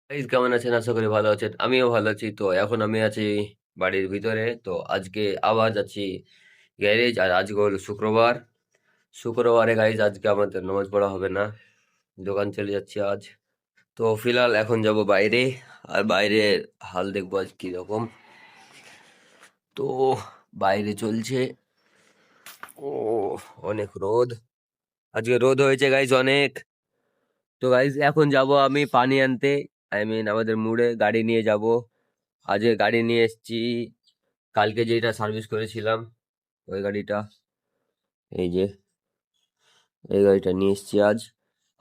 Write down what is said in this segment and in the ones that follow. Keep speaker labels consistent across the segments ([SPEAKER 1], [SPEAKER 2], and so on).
[SPEAKER 1] Guys কেমন আছেন? আশা করি ভালো আছেন। আমিও ভালো আছি। তো এখন আমি আছি বাড়ির ভিতরে। তো আজকে আবার যাচ্ছি গ্যারেজ। আর আজকে হলো শুক্রবার। শুক্রবারে গাইস আজকে আমাদের নামাজ পড়া হবে না। দোকান চলে যাচ্ছি আজ। তো ফিলহাল এখন যাব বাইরে। আর বাইরে হাল দেখবো আজ কিরকম। তো বাইরে চলছে। ও অনেক রোদ। আজকে রোদ হয়েছে গাইস অনেক। তো গাইস এখন যাব আমি পানি আনতে। আমাদের মুড়ে গাড়ি নিয়ে যাব। আজকে গাড়ি নিয়ে এসেছি। কালকে যেটা সার্ভিস করেছিলাম ওই গাড়িটা, এই যে এই গাড়িটা নিয়ে এসেছি আজ।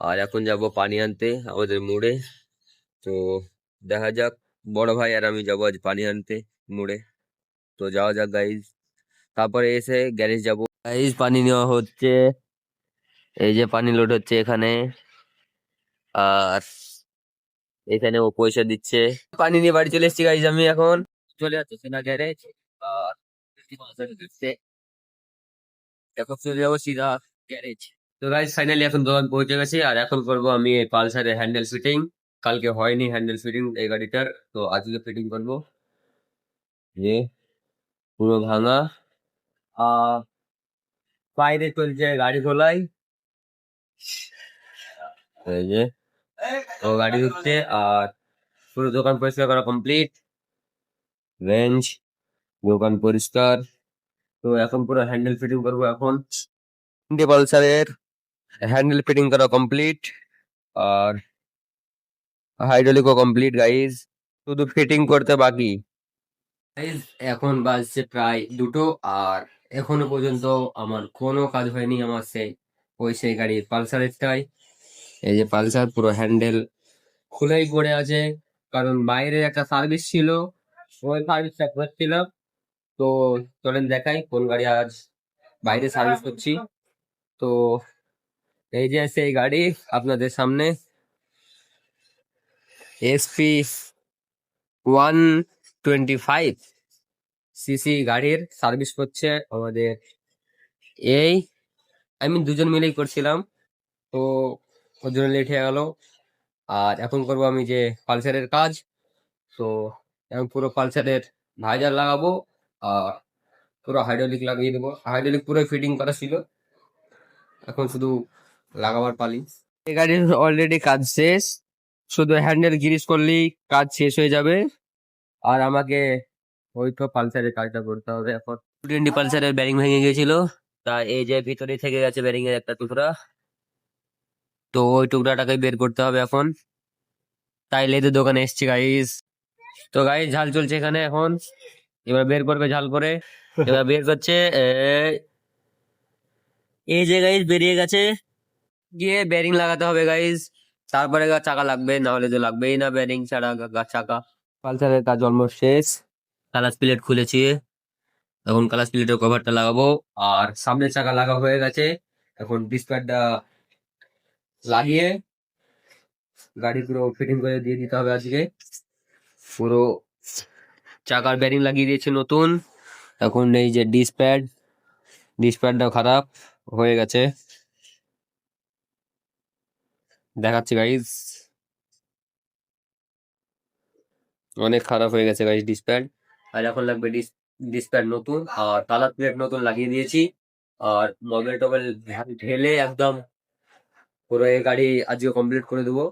[SPEAKER 1] আর এখন যাব পানি আনতে আমাদের মোড়ে। তো দেখা যাক, বড় ভাই আর আমি যাবো আজ পানি আনতে মোড়ে। তো যাওয়া যাক গাইজ। তারপরে এসে গ্যারেজ যাব। গাইজ পানি নেওয়া হচ্ছে, এই যে পানি লোড হচ্ছে এখানে। আর এখানে ও পয়সা দিচ্ছে। পানি নিয়ে বাড়ি চলে এসেছি গাইজ। আমি এখন চলে যাচ্ছে সেনা গ্যারেজ। আর এখন চলে যাবো সিধা গ্যারেজ। তো গাইজ ফাইনালি এখন দোকান পৌঁছে গেছি। আর এখন করবো আমি এই পালসারের হ্যান্ডেল ফিটিং। কালকে হয়নি হ্যান্ডেল ফিটিং এই গাড়িটার, তো আজকে ফিটিং করবো। যে পুরো ভাঙা। আহ বাইরে চলছে গাড়ি খোলাই। এই যে ও গাড়ি ঢুকছে। আর পুরো দোকান পরিষ্কার করা কমপ্লিট। বেঞ্চ, দোকান পরিষ্কার। তো এখন পুরো হ্যান্ডেল ফিটিং করবো এখন। পালসারের হ্যান্ডেল ফিটিং করা কমপ্লিট। আর হাইড্রোলিকও কমপ্লিট গাইজ, শুধু ফিটিং করতে বাকি। Guys, এখন বাজছে প্রায় 2টো। আর এখনো পর্যন্ত আমার কোনো কাজ হয়নি আমার সেই গাড়ির পালসারেরটাই। এই যে পালসার পুরো হ্যান্ডেল খুলেই পড়ে আছে, কারণ বাইরে একটা সার্ভিস ছিল, ওই সার্ভিসটা করছিলাম। তো চলেন দেখাই কোন গাড়ি আজ বাইরে সার্ভিস করছি। তো এই যে সেই গাড়ি আপনাদের সামনে, এসপি 125 সিসি গাড়ির সার্ভিস করছে আমাদের। এই আমি দুজন মিলেই করছিলাম। তো ওর জন্য লেট হয়ে গেল। আর এখন করবো আমি যে পালসারের কাজ। তো এখন পুরো পালসারের ভাইজার লাগাবো। আর পুরো হাইড্রোলিক লাগিয়ে দেবো। হাইড্রোলিক পুরো ফিটিং করা ছিল, এখন শুধু লাগাবার পালি। এই গাড়ির অলরেডি কাজ শেষ, শুধু হ্যান্ডেল গ্রিস করলেই কাজ শেষ হয়ে যাবে। আর আমাকে ওই তো পালসারের কাজটা করতে হবে এখন। 220 পালসারের ব্যারিং ভেঙে গিয়েছিল, তা এই যে ভিতরে থেকে গেছে ব্যারিং এর একটা টুকরা। তো ওই টুকরাটাকে বের করতে হবে এখন। তাই লেদের দোকানে এসছি গাইস। তো গাইস ঝাল চলছে এখানে এখন। এবার বের করবে ঝাল করে। এবার বের করছে। এই যে গাইস বেরিয়ে গেছে। গিয়ে বেরিং লাগাতে হবে গাইস। তারপরে চাকা লাগবে, না হলে তো লাগবেই না বেরিং ছাড়া চাকা। পালসারের কাজ অলমোস্ট শেষ। কালার প্লেট খুলেছি, এখন কালার প্লেটের কভারটা লাগাবো। আর সামনের চাকা লাগা হয়ে গেছে। এখন ডিসপ্যাডটা লাগিয়ে গাড়ি পুরো ফিটিং করে দিয়ে দিতে হবে আজকে। পুরো চাকার বেরিং লাগিয়ে দিয়েছে নতুন। এখন এই যে ডিসপ্যাডটা খারাপ হয়ে গেছে, দেখাচ্ছি গাইজ। অনেক খারাপ হয়ে গেছে গাইজ ডিসপ্যাড। আর এখন লাগবে ডিসপ্যাড নতুন। আর কালার প্লেট নতুন লাগিয়ে দিয়েছি। আর মোবাইল টোবাইল ঢেলে একদম পুরো এই গাড়ি আজকে কমপ্লিট করে দেবো।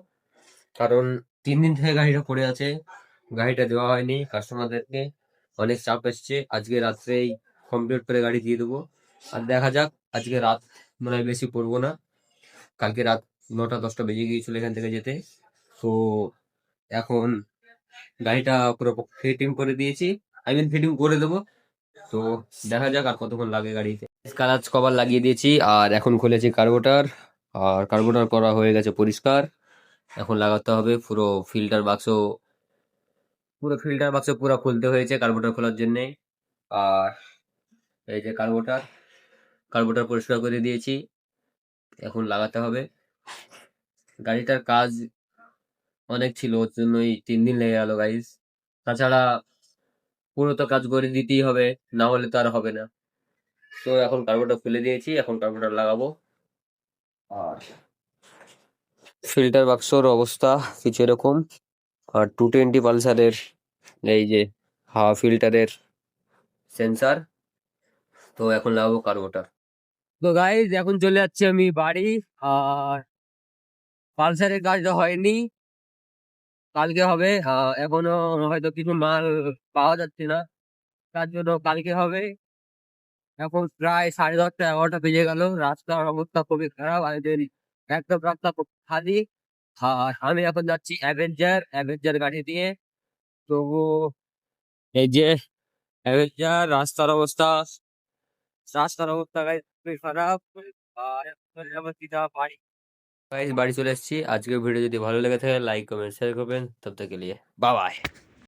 [SPEAKER 1] কারণ 3 দিন থেকে গাড়িটা পড়ে আছে, গাড়িটা দেওয়া হয়নি কাস্টমারদেরকে। অনেক চাপ এসছে, আজকে রাত্রেই কমপ্লিট করে গাড়ি দিয়ে দেবো। আর দেখা যাক, আজকে রাত মনে হয় বেশি পড়বো না। কালকে রাত 9টা 10টা বেজে গিয়েছিল এখান থেকে যেতে। তো এখন গাড়িটা পুরো ফিটিং করে দিয়েছি, ফিটিং করে দেবো। তো দেখা যাক আর কতক্ষণ লাগে গাড়িতে। কালাচ কভার লাগিয়ে দিয়েছি। আর এখন খুলেছি কার্বোটার। আর কার্বোটার করা হয়ে গেছে পরিষ্কার। এখন লাগাতে হবে পুরো ফিল্টার বাক্স পুরো খুলতে হয়েছে কার্বোটার খোলার জন্য। আর এই যে কার্বোটার পরিষ্কার করে দিয়েছি, এখন লাগাতে হবে। গাড়িটার কাজ অনেক ছিল, ওর জন্যই 3 দিন লেগে গেল গাইস। তাছাড়া পুরো তো কাজ করে দিতেই হবে, না হলে তো আর হবে না। তো এখন কার্বোটার খুলে দিয়েছি, এখন কার্বোটার লাগাবো। আর ফিল্টার বাক্সর অবস্থা কিছু এরকম। আর 220 পালসারের এই যে হাওয়া ফিল্টারের সেন্সার। তো এখন লাগাবো কার্বোটার। তো গাইজ এখন চলে যাচ্ছি আমি বাড়ি। আর পালসারের কাজটা হয়নি, কালকে হবে। এখনো হয়তো কিছু মাল পাওয়া যাচ্ছে না, তার জন্য কালকে হবে। এখন প্রায় 10:30 11টা বেজে গেল, রাস্তার অবস্থা খুবই খারাপ, আমাদের একদম রাস্তা খুব খালি। আর আমি এখন যাচ্ছি অ্যাভেঞ্জার অ্যাভেঞ্জার গাড়ি দিয়ে। তো এই যে অ্যাভেঞ্জার, রাস্তার অবস্থা guys খুবই খারাপ। আর এখন যাবো সিধা বাড়ি। গাইস বাড়ি চলে এসেছি। আজকের ভিডিও যদি ভালো লেগে থাকে লাইক কমেন্ট শেয়ার করবেন। তব তক के लिए বাই বাই।